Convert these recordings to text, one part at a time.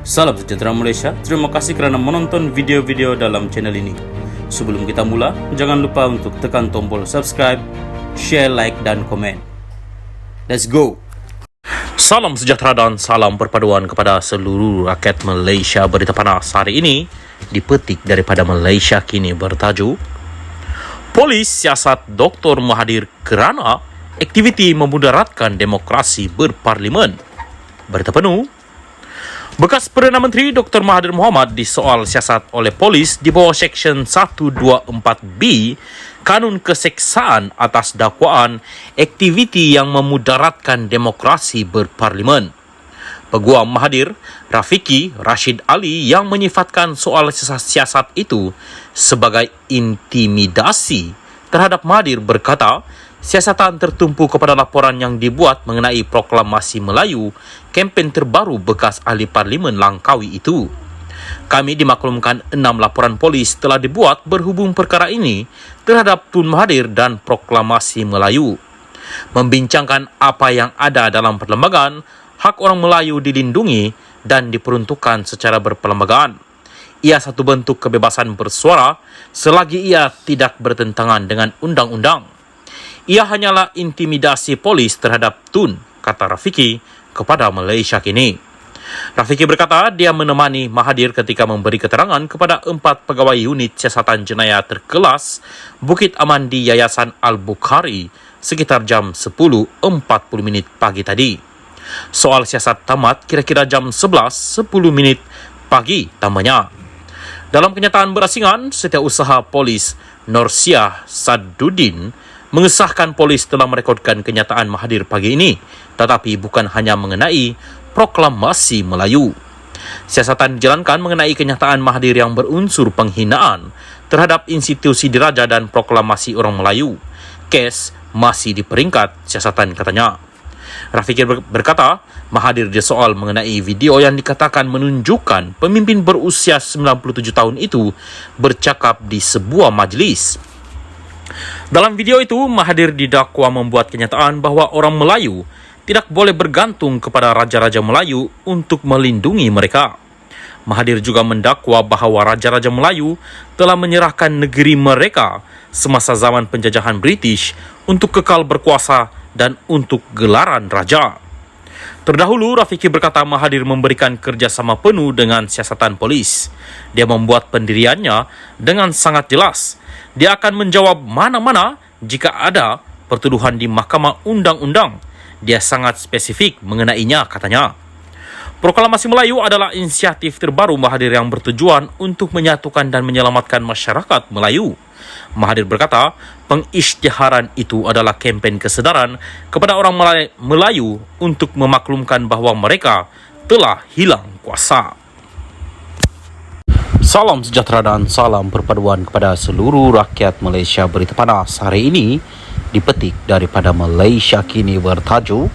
Salam sejahtera Malaysia, terima kasih kerana menonton video-video dalam channel ini. Sebelum kita mula, jangan lupa untuk tekan tombol subscribe, share, like dan komen. Let's go! Salam sejahtera dan salam perpaduan kepada seluruh rakyat Malaysia. Berita panas hari ini dipetik daripada Malaysia Kini bertajuk Polis siasat Dr. Mahathir kerana aktiviti memudaratkan demokrasi berparlimen. Berita penuh, bekas Perdana Menteri Dr. Mahathir Mohamad disoal siasat oleh polis di bawah Seksyen 124B Kanun Keseksaan atas dakwaan aktiviti yang memudaratkan demokrasi berparlimen. Peguam Mahathir, Rafiqi Rashid Ali yang menyifatkan soal siasat itu sebagai intimidasi terhadap Mahathir berkata, siasatan tertumpu kepada laporan yang dibuat mengenai proklamasi Melayu, kempen terbaru bekas ahli parlimen Langkawi itu. Kami dimaklumkan 6 laporan polis telah dibuat berhubung perkara ini terhadap Tun Mahathir dan proklamasi Melayu. Membincangkan apa yang ada dalam perlembagaan, hak orang Melayu dilindungi dan diperuntukkan secara berperlembagaan. Ia satu bentuk kebebasan bersuara selagi ia tidak bertentangan dengan undang-undang. Ia hanyalah intimidasi polis terhadap Tun, kata Rafiqi kepada Malaysia Kini. Rafiqi berkata dia menemani Mahathir ketika memberi keterangan kepada 4 pegawai unit siasatan jenayah terkelas Bukit Aman di Yayasan Al-Bukhari sekitar jam 10.40 pagi tadi. Soal siasat tamat kira-kira jam 11.10 pagi tambahnya. Dalam kenyataan berasingan, Setiausaha Polis Norsyah Saduddin mengesahkan polis telah merekodkan kenyataan Mahathir pagi ini, tetapi bukan hanya mengenai proklamasi Melayu. Siasatan dijalankan mengenai kenyataan Mahathir yang berunsur penghinaan terhadap institusi diraja dan proklamasi orang Melayu. Kes masih di peringkat siasatan, katanya. Rafiqi berkata, Mahathir disoal mengenai video yang dikatakan menunjukkan pemimpin berusia 97 tahun itu bercakap di sebuah majlis. Dalam video itu, Mahathir didakwa membuat kenyataan bahawa orang Melayu tidak boleh bergantung kepada raja-raja Melayu untuk melindungi mereka. Mahathir juga mendakwa bahawa raja-raja Melayu telah menyerahkan negeri mereka semasa zaman penjajahan British untuk kekal berkuasa dan untuk gelaran raja. Terdahulu, Rafiqi berkata Mahathir memberikan kerjasama penuh dengan siasatan polis. Dia membuat pendiriannya dengan sangat jelas. Dia akan menjawab mana-mana jika ada pertuduhan di Mahkamah Undang-Undang. Dia sangat spesifik mengenainya, katanya. Proklamasi Melayu adalah inisiatif terbaru Mahathir yang bertujuan untuk menyatukan dan menyelamatkan masyarakat Melayu. Mahathir berkata, pengisytiharan itu adalah kempen kesedaran kepada orang Melayu untuk memaklumkan bahawa mereka telah hilang kuasa. Salam sejahtera dan salam perpaduan kepada seluruh rakyat Malaysia. Berita panas hari ini dipetik daripada Malaysia Kini bertajuk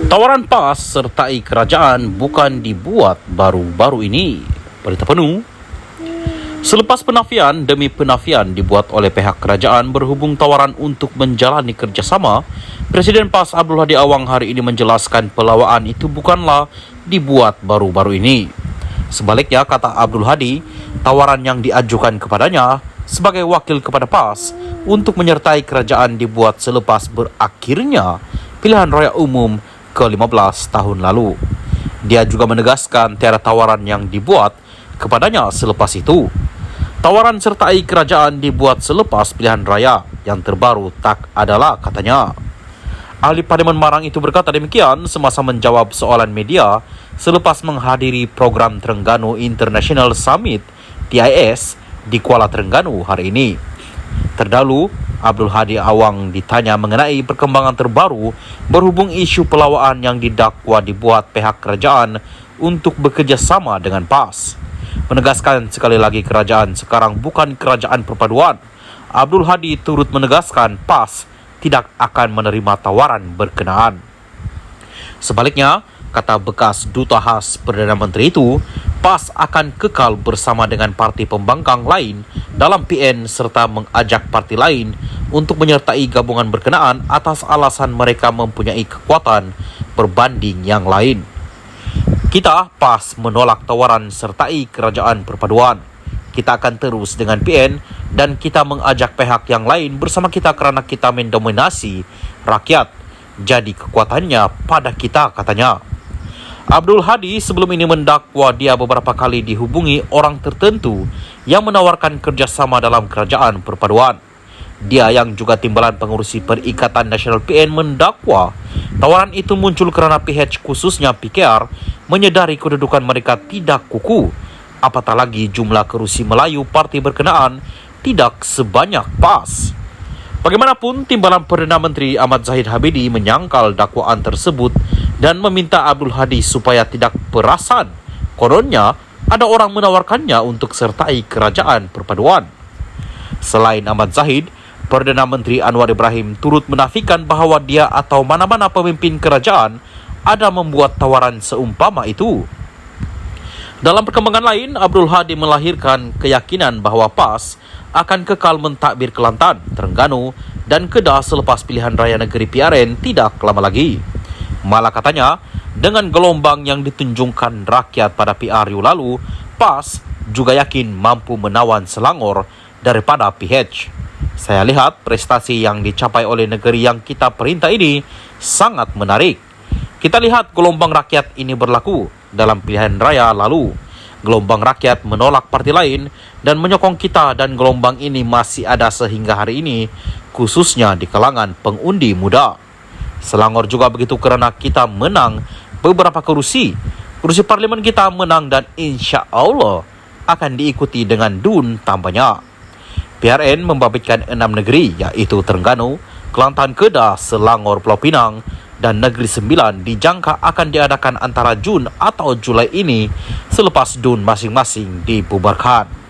tawaran PAS sertai kerajaan bukan dibuat baru-baru ini. Berita penuh, selepas penafian demi penafian dibuat oleh pihak kerajaan berhubung tawaran untuk menjalani kerjasama, Presiden PAS Abdul Hadi Awang hari ini menjelaskan pelawaan itu bukanlah dibuat baru-baru ini. Sebaliknya, kata Abdul Hadi, tawaran yang diajukan kepadanya sebagai wakil kepada PAS untuk menyertai kerajaan dibuat selepas berakhirnya pilihan raya umum ke-15 tahun lalu. Dia juga menegaskan tiada tawaran yang dibuat kepadanya selepas itu. Tawaran sertai kerajaan dibuat selepas pilihan raya yang terbaru tak adalah, katanya. Ahli Parlimen Marang itu berkata demikian semasa menjawab soalan media selepas menghadiri program Terengganu International Summit TIS di Kuala Terengganu hari ini. Terdahulu, Abdul Hadi Awang ditanya mengenai perkembangan terbaru berhubung isu pelawaan yang didakwa dibuat pihak kerajaan untuk bekerjasama dengan PAS. Menegaskan sekali lagi kerajaan sekarang bukan kerajaan perpaduan. Abdul Hadi turut menegaskan PAS tidak akan menerima tawaran berkenaan. Sebaliknya, kata bekas Duta Khas Perdana Menteri itu, PAS akan kekal bersama dengan parti pembangkang lain dalam PN serta mengajak parti lain untuk menyertai gabungan berkenaan atas alasan mereka mempunyai kekuatan berbanding yang lain. Kita PAS menolak tawaran sertai kerajaan perpaduan. Kita akan terus dengan PN dan kita mengajak pihak yang lain bersama kita kerana kita mendominasi rakyat. Jadi kekuatannya pada kita, katanya. Abdul Hadi sebelum ini mendakwa dia beberapa kali dihubungi orang tertentu yang menawarkan kerjasama dalam kerajaan perpaduan. Dia yang juga timbalan pengurusi Perikatan Nasional PN mendakwa tawaran itu muncul kerana PH khususnya PKR menyedari kedudukan mereka tidak kukuh, apatah lagi jumlah kerusi Melayu parti berkenaan tidak sebanyak PAS. Bagaimanapun, timbalan Perdana Menteri Ahmad Zahid Habibie menyangkal dakwaan tersebut dan meminta Abdul Hadi supaya tidak perasan. Kononnya, ada orang menawarkannya untuk sertai kerajaan perpaduan. Selain Ahmad Zahid, Perdana Menteri Anwar Ibrahim turut menafikan bahawa dia atau mana-mana pemimpin kerajaan ada membuat tawaran seumpama itu. Dalam perkembangan lain, Abdul Hadi melahirkan keyakinan bahawa PAS akan kekal mentadbir Kelantan, Terengganu dan Kedah selepas pilihan raya negeri PRN tidak lama lagi. Malah katanya, dengan gelombang yang ditunjukkan rakyat pada PRU lalu, PAS juga yakin mampu menawan Selangor daripada PH. Saya lihat prestasi yang dicapai oleh negeri yang kita perintah ini sangat menarik. Kita lihat gelombang rakyat ini berlaku dalam pilihan raya lalu. Gelombang rakyat menolak parti lain dan menyokong kita dan gelombang ini masih ada sehingga hari ini, khususnya di kalangan pengundi muda. Selangor juga begitu kerana kita menang beberapa kerusi. Kerusi parlimen kita menang dan insya Allah akan diikuti dengan DUN tambahnya. PRN membabitkan 6 negeri iaitu Terengganu, Kelantan, Kedah, Selangor, Pulau Pinang dan Negeri Sembilan dijangka akan diadakan antara Jun atau Julai ini selepas DUN masing-masing dibubarkan.